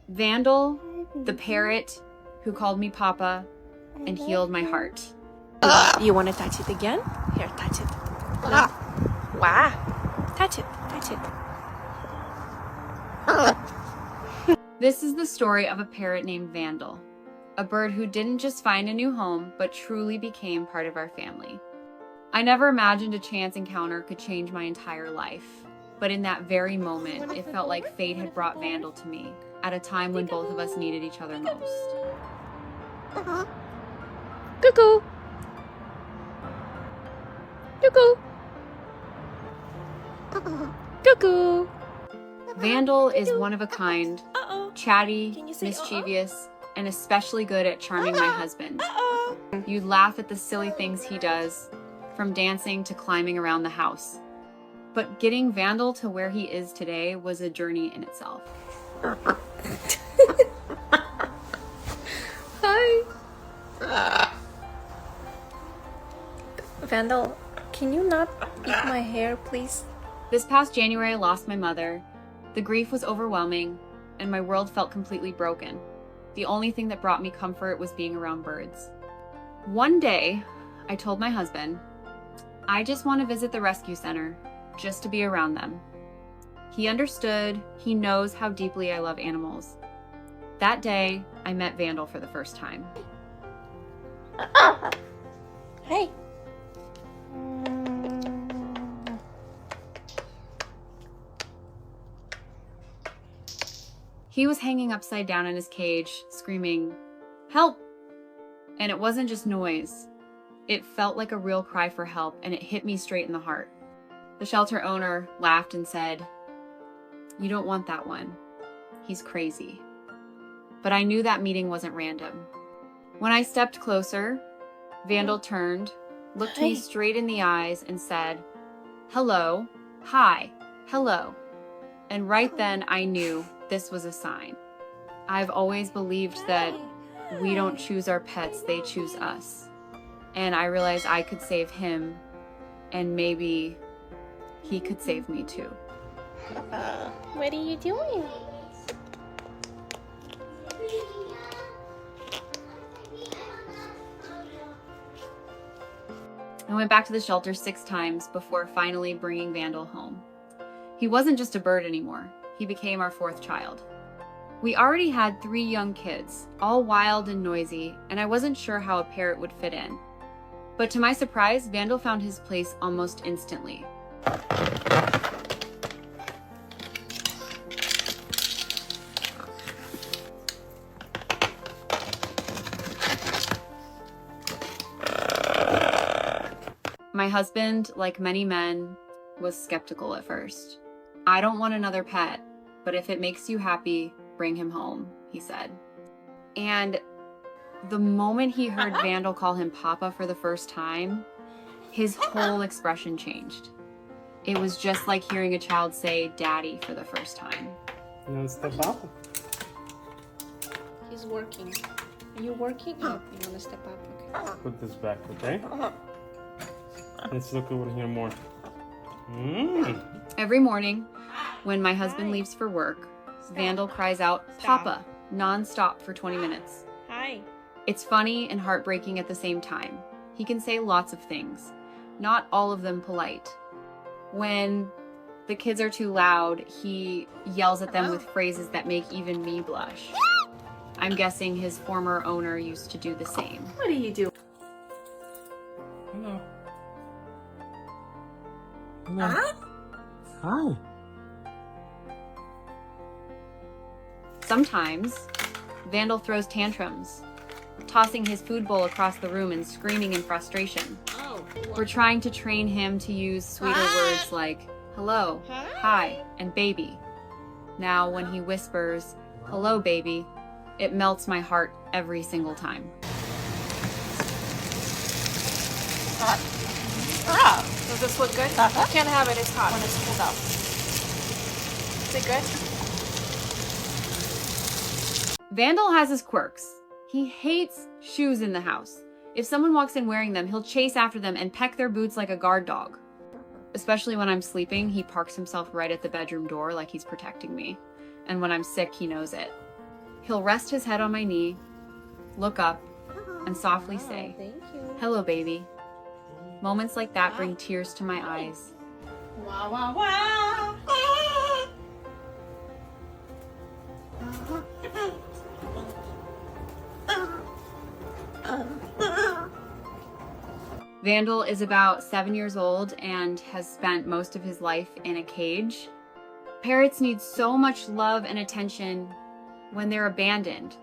Vandal, the parrot who called me Papa and healed my heart. You want to touch it again? Here, touch it. No. Wow. Touch it. Touch it. This is the story of a parrot named Vandal, a bird who didn't just find a new home, but truly became part of our family. I never imagined a chance encounter could change my entire life, but in that very moment, it felt like fate had brought Vandal to me at a time when both of us needed each other most. Cuckoo. Cuckoo. Cuckoo. Vandal is one of a kind, chatty, Can you say mischievous, and especially good at charming my husband. You'd laugh at the silly things he does, from dancing to climbing around the house. But getting Vandal to where he is today was a journey in itself. Hi. Vandal, can you not eat my hair, please? This past January, I lost my mother. The grief was overwhelming, and my world felt completely broken. The only thing that brought me comfort was being around birds. One day, I told my husband, I just want to visit the rescue center, just to be around them. He understood. He knows how deeply I love animals. That day, I met Vandal for the first time. Hey. He was hanging upside down in his cage, screaming, "Help!" And it wasn't just noise. It felt like a real cry for help, and it hit me straight in the heart. The shelter owner laughed and said, "You don't want that one. He's crazy." But I knew that meeting wasn't random. When I stepped closer, Vandal turned, looked me straight in the eyes, and said, "Hello, hi, hello." And right then I knew this was a sign. I've always believed that we don't choose our pets, they choose us. And I realized I could save him, and maybe he could save me too. What are you doing? I went back to the shelter 6 times before finally bringing Vandal home. He wasn't just a bird anymore. He became our 4th child. We already had 3 young kids, all wild and noisy, and I wasn't sure how a parrot would fit in. But to my surprise, Vandal found his place almost instantly. My husband, like many men, was skeptical at first. "I don't want another pet, but if it makes you happy, bring him home," he said. And the moment he heard Vandal call him Papa for the first time, his whole expression changed. It was just like hearing a child say Daddy for the first time. No, step up. He's working. Are you working? Oh, you want to step up? Okay. Put this back, okay? Let's look over here more. Every morning, when my husband leaves for work, Vandal cries out, "Papa," non-stop for 20 minutes. Hi. It's funny and heartbreaking at the same time. He can say lots of things, not all of them polite. When the kids are too loud, he yells at them with phrases that make even me blush. I'm guessing his former owner used to do the same. What are you doing? Hello. Hello. Hi. Sometimes, Vandal throws tantrums, tossing his food bowl across the room and screaming in frustration. We're trying to train him to use sweeter words like hello, hi, and baby. Now, when he whispers, "Hello, baby," it melts my heart every single time. Does this look good? You can't have it. It's hot when it's cooled out. Is it good? Vandal has his quirks. He hates shoes in the house. If someone walks in wearing them, he'll chase after them and peck their boots like a guard dog. Especially when I'm sleeping, he parks himself right at the bedroom door like he's protecting me. And when I'm sick, he knows it. He'll rest his head on my knee, look up, and softly say, Thank you. "Hello, baby." Moments like that bring tears to my eyes. Wow, wow, wow. Vandal is about 7 years old and has spent most of his life in a cage. Parrots need so much love and attention when they're abandoned.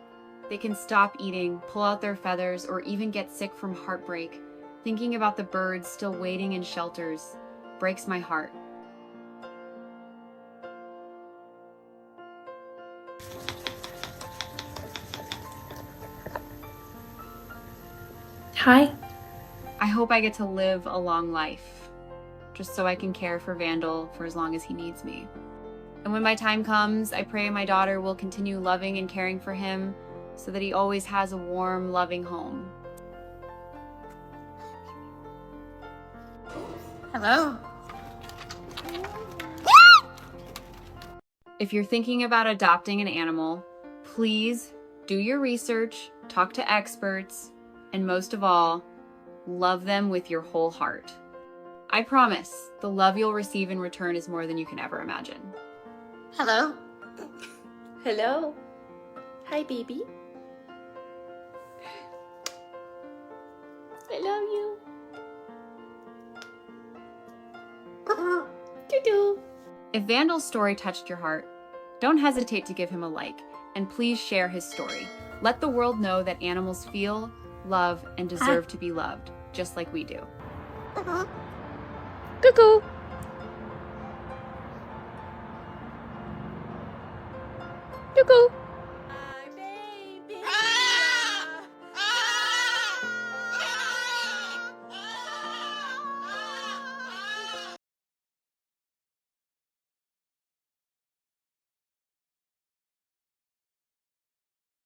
They can stop eating, pull out their feathers, or even get sick from heartbreak. Thinking about the birds still waiting in shelters breaks my heart. Hi. I hope I get to live a long life, just so I can care for Vandal for as long as he needs me. And when my time comes, I pray my daughter will continue loving and caring for him so that he always has a warm, loving home. Hello. If you're thinking about adopting an animal, please do your research, talk to experts, and most of all, love them with your whole heart. I promise, the love you'll receive in return is more than you can ever imagine. Hello. Hello. Hi, baby. I love you. Doo-doo. If Vandal's story touched your heart, don't hesitate to give him a like, and please share his story. Let the world know that animals feel, love, and deserve to be loved, just like we do. Cuckoo.